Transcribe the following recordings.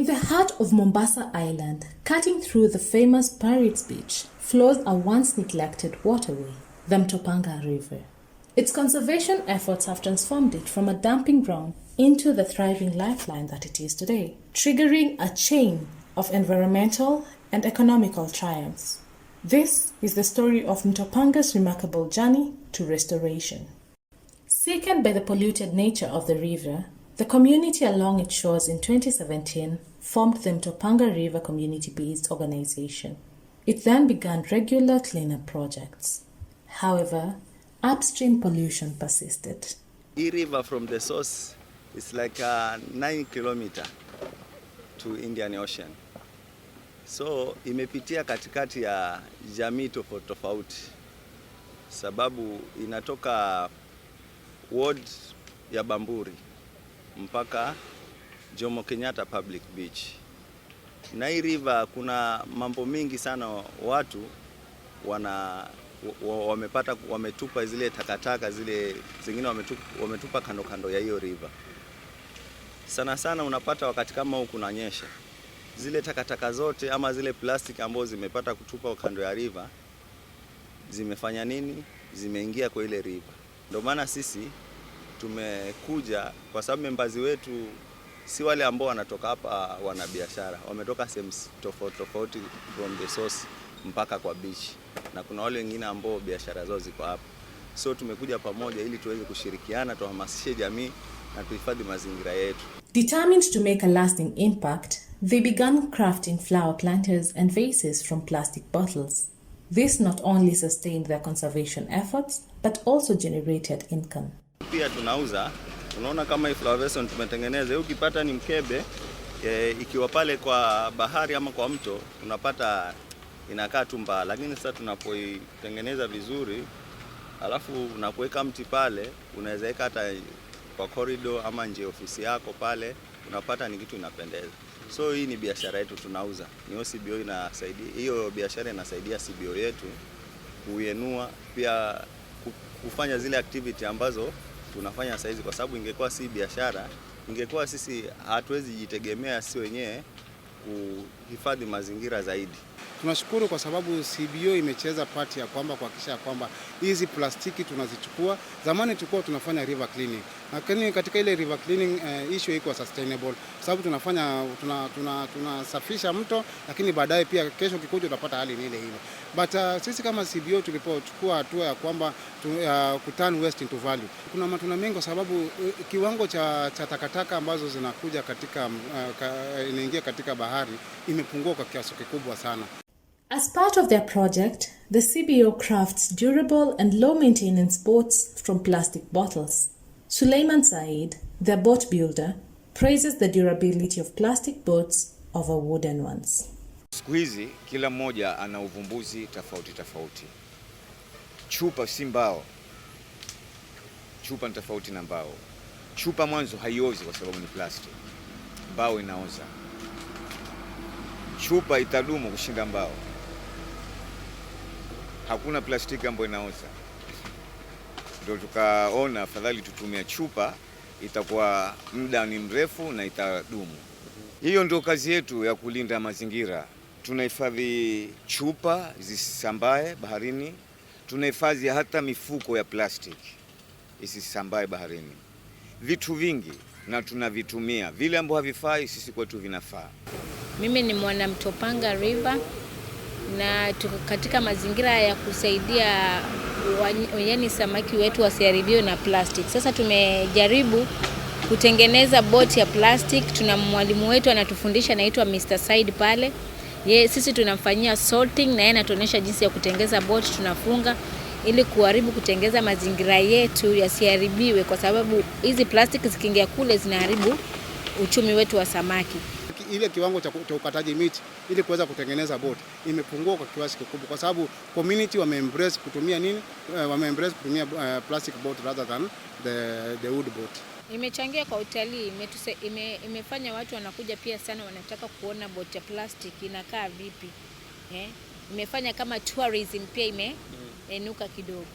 In the heart of Mombasa Island, cutting through the famous Pirates Beach, flows a once neglected waterway, the Mtopanga River. Its conservation efforts have transformed it from a dumping ground into the thriving lifeline that it is today, triggering a chain of environmental and economical triumphs. This is the story of Mtopanga's remarkable journey to restoration. Sickened by the polluted nature of the river, the community along its shores in 2017 formed the Mtopanga River community-based organization. It then began regular cleanup projects. However, upstream pollution persisted. The river from the source is like 9 kilometers to Indian Ocean. So imepitia katikati ya jamii tofauti tofauti, sababu inatoka ward ya Bamburi mpaka Jomo Kenyatta Public Beach. Na hii river kuna mambo mingi sana, watu wametupa zile takataka, zile zingine wametupa kando kando ya hiyo river. Sana sana unapata wakati kama huu kunanyesha, zile takataka zote ama zile plastic ambazo zimepata kutupa kando ya river zimefanya nini? Zimeingia kwa ile river. Ndio maana sisi tumekuja, kwa sababu membazi wetu si wale ambao wanatoka hapa wana biashara, wametoka sehemu tofauti tofauti from the source mpaka kwa beach, na kuna wale wengine ambao biashara zao ziko hapa. So tumekuja pamoja ili tuweze kushirikiana, tuhamasishe jamii na tuhifadhi mazingira yetu. Determined to make a lasting impact, they began crafting flower planters and vases from plastic bottles. This not only sustained their conservation efforts, but also generated income. Pia tunauza, unaona kama hii flower vase tumetengeneza, ukipata ni mkebe, ikiwa pale kwa bahari ama kwa mto, unapata inakaa tumba, lakini sasa tunapoitengeneza vizuri, alafu unapoweka mti pale, unaweza weka hata kwa corridor ama nje ofisi yako pale, unapata ni kitu inapendeza. So hii ni biashara yetu tunauza. Ni OCBO inasaidia, hiyo biashara inasaidia CBO yetu kuyenua, pia kufanya zile activity ambazo tunafanya saizi, kwa sababu ingekuwa si biashara, ingekuwa sisi hatuwezi jitegemea si wenyewe kuhifadhi mazingira zaidi. Tunashukuru kwa sababu CBO imecheza part ya kwamba kuhakikisha kwamba hizi plastiki tunazichukua. Zamani tulikuwa tunafanya river cleaning, lakini katika ile river cleaning issue iko sustainable, sababu tunasafisha mto, lakini baadaye pia kesho kikuja utapata hali ile ile. But sisi kama CBO tulipochukua hatua ya kwamba kuturn waste into value, kuna matunda mengi kwa sababu kiwango cha takataka ambazo zinakuja katika inaingia katika bahari imepungua kwa kiasi kikubwa sana. As part of their project, the CBO crafts durable and low-maintenance boats from plastic bottles. Suleiman Said, their boat builder, praises the durability of plastic boats over wooden ones. Siku hizi kila mmoja ana uvumbuzi tofauti tofauti. Chupa si mbao. Chupa ni tofauti na mbao. Chupa mwanzo haiozi kwa sababu ni plastic. Mbao inaoza. Chupa itadumu kushinda mbao. Hakuna plastiki ambayo inaoza. Ndio tukaona afadhali tutumie chupa, itakuwa muda ni mrefu na itadumu. Hiyo ndio kazi yetu ya kulinda mazingira. Tunahifadhi chupa zisisambae baharini. Tunahifadhi hata mifuko ya plastiki isisambae baharini. Vitu vingi na tunavitumia. Vile ambavyo havifai sisi kwetu vinafaa. Mimi ni mwana Mtopanga River na tuko katika mazingira ya kusaidia wanyani samaki wetu wasiharibiwe na plastic. Sasa tumejaribu kutengeneza boti ya plastic. Tuna mwalimu wetu anatufundisha, anaitwa Mr. Said pale. Sisi tunamfanyia sorting na yeye anatuonyesha jinsi ya kutengeneza boti, tunafunga ili kuharibu kutengeza mazingira yetu yasiharibiwe, kwa sababu hizi plastic zikiingia kule zinaharibu uchumi wetu wa samaki. Ile kiwango cha ukataji miti ili kuweza kutengeneza boat imepungua kwa kiasi kikubwa, kwa sababu community wameembrace kutumia nini? Wameembrace kutumia plastic boat rather than the wood boat. Imechangia kwa utalii, imefanya watu wanakuja pia sana, wanataka kuona boat ya plastic inakaa vipi. Imefanya kama tourism pia imeinuka kidogo.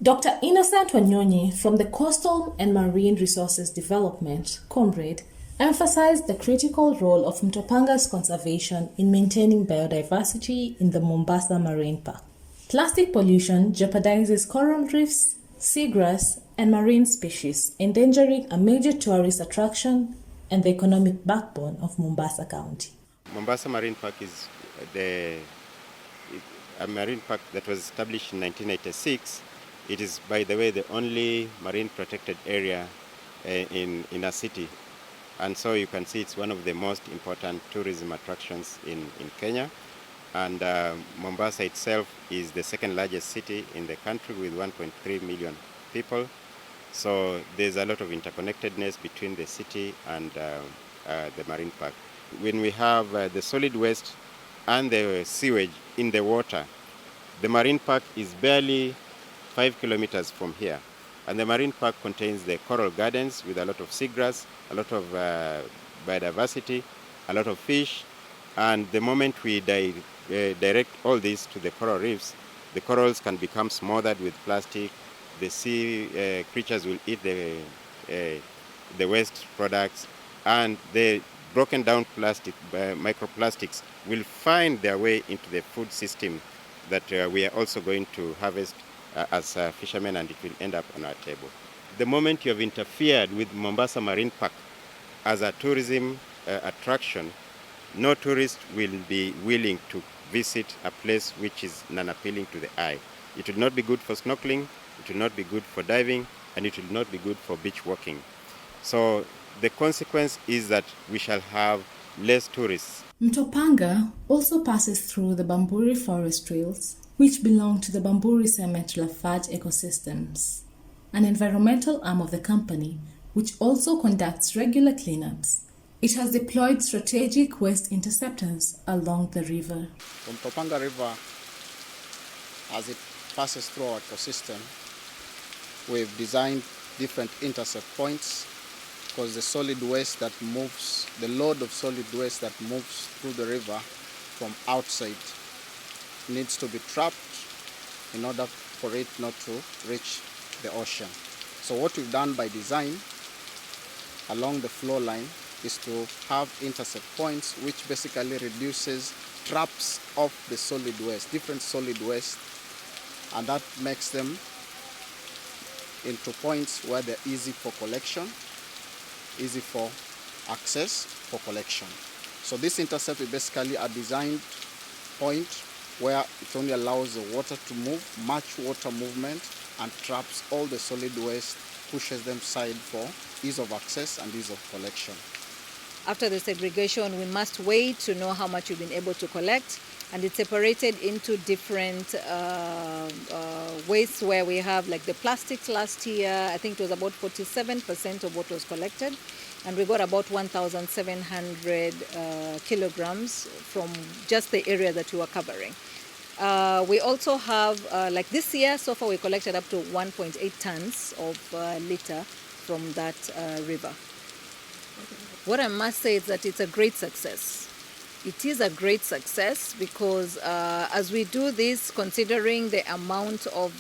Dr. Innocent Wanyonyi from the Coastal and Marine Resources Development, Comrade, emphasized the critical role of Mtopanga's conservation in maintaining biodiversity in the Mombasa Marine Park. Plastic pollution jeopardizes coral reefs, seagrass, and marine species, endangering a major tourist attraction and the economic backbone of Mombasa County. Mombasa Marine Park is a marine park that was established in 1986. It is, by the way, the only marine protected area in a city. And so you can see it's one of the most important tourism attractions in Kenya. And Mombasa itself is the second largest city in the country with 1.3 million people. So there's a lot of interconnectedness between the city and the marine park. When we have the solid waste and the sewage in the water, the marine park is barely 5 kilometers from here. And the marine park contains the coral gardens with a lot of seagrass, a lot of biodiversity, a lot of fish. And the moment we direct all this to the coral reefs, the corals can become smothered with plastic. The sea creatures will eat the waste products, and the broken down plastic, microplastics, will find their way into the food system that we are also going to harvest as fishermen, and it will end up on our table. The moment you have interfered with Mombasa Marine Park as a tourism attraction, no tourist will be willing to visit a place which is non-appealing to the eye. It will not be good for snorkeling, it will not be good for diving, and it will not be good for beach walking. So the consequence is that we shall have less tourists. Mtopanga also passes through the Bamburi forest trails, which belong to the Bamburi Cement Lafarge ecosystems, an environmental arm of the company which also conducts regular cleanups. It has deployed strategic waste interceptors along the river. From Topanga River, as it passes through our ecosystem, we've designed different intercept points because the solid waste that moves, the load of solid waste that moves through the river from outside needs to be trapped in order for it not to reach the ocean. So what we've done by design along the flow line is to have intercept points which basically reduces traps of the solid waste, different solid waste, and that makes them into points where they're easy for collection, easy for access for collection. So this intercept is basically a designed point where it only allows the water to move, much water movement, and traps all the solid waste, pushes them aside for ease of access and ease of collection. After the segregation, we must weigh to know how much we've been able to collect, and it's separated into different wastes where we have like the plastics last year. I think it was about 47% of what was collected, and we got about 1,700 kilograms from just the area that we were covering. We also have, like this year, so far we collected up to 1.8 tons of litter from that river. What I must say is that it's a great success. It is a great success because as we do this, considering the amount of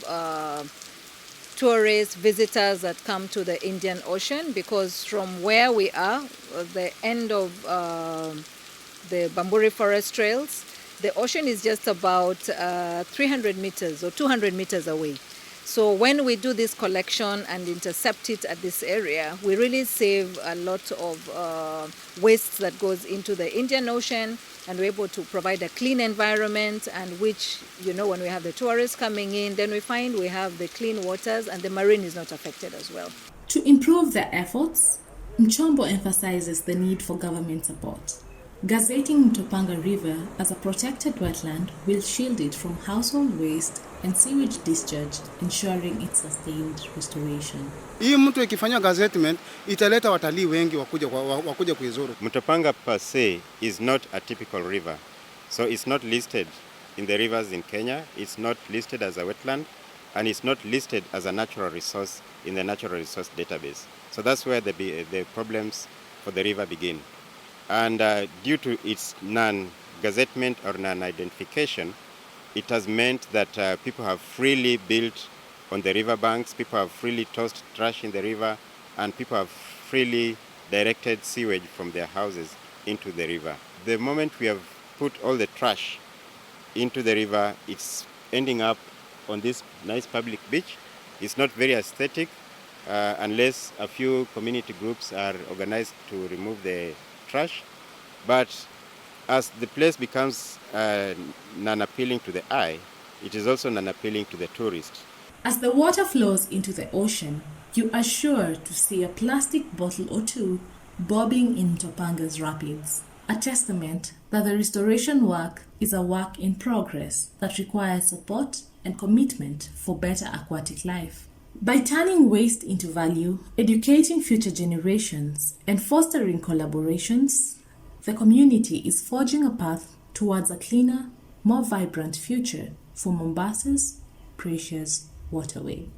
tourist visitors that come to the Indian Ocean, because from where we are, the end of the Bamburi Forest Trails, the ocean is just about 300 meters or 200 meters away. So when we do this collection and intercept it at this area, we really save a lot of waste that goes into the Indian Ocean, and we're able to provide a clean environment, and which, you know, when we have the tourists coming in, then we find we have the clean waters and the marine is not affected as well. To improve their efforts, Mchombo emphasizes the need for government support. Gazetting Mtopanga River as a protected wetland will shield it from household waste and sewage discharge, ensuring its sustained restoration. Hii mtu ikifanya gazettement italeta watalii wengi wakuja kuizuru. Mtopanga per se is not a typical river. So it's not listed in the rivers in Kenya, it's not listed as a wetland, and it's not listed as a natural resource in the natural resource database. So that's where the problems for the river begin. And due to its non-gazettement or non-identification, it has meant that people have freely built on the riverbanks, people have freely tossed trash in the river, and people have freely directed sewage from their houses into the river. The moment we have put all the trash into the river, it's ending up on this nice public beach. It's not very aesthetic unless a few community groups are organized to remove the trash. But as the place becomes non-appealing to the eye, it is also non-appealing to the tourist. As the water flows into the ocean, you are sure to see a plastic bottle or two bobbing in Topanga's rapids, a testament that the restoration work is a work in progress that requires support and commitment for better aquatic life. By turning waste into value, educating future generations, and fostering collaborations, the community is forging a path towards a cleaner, more vibrant future for Mombasa's precious waterway.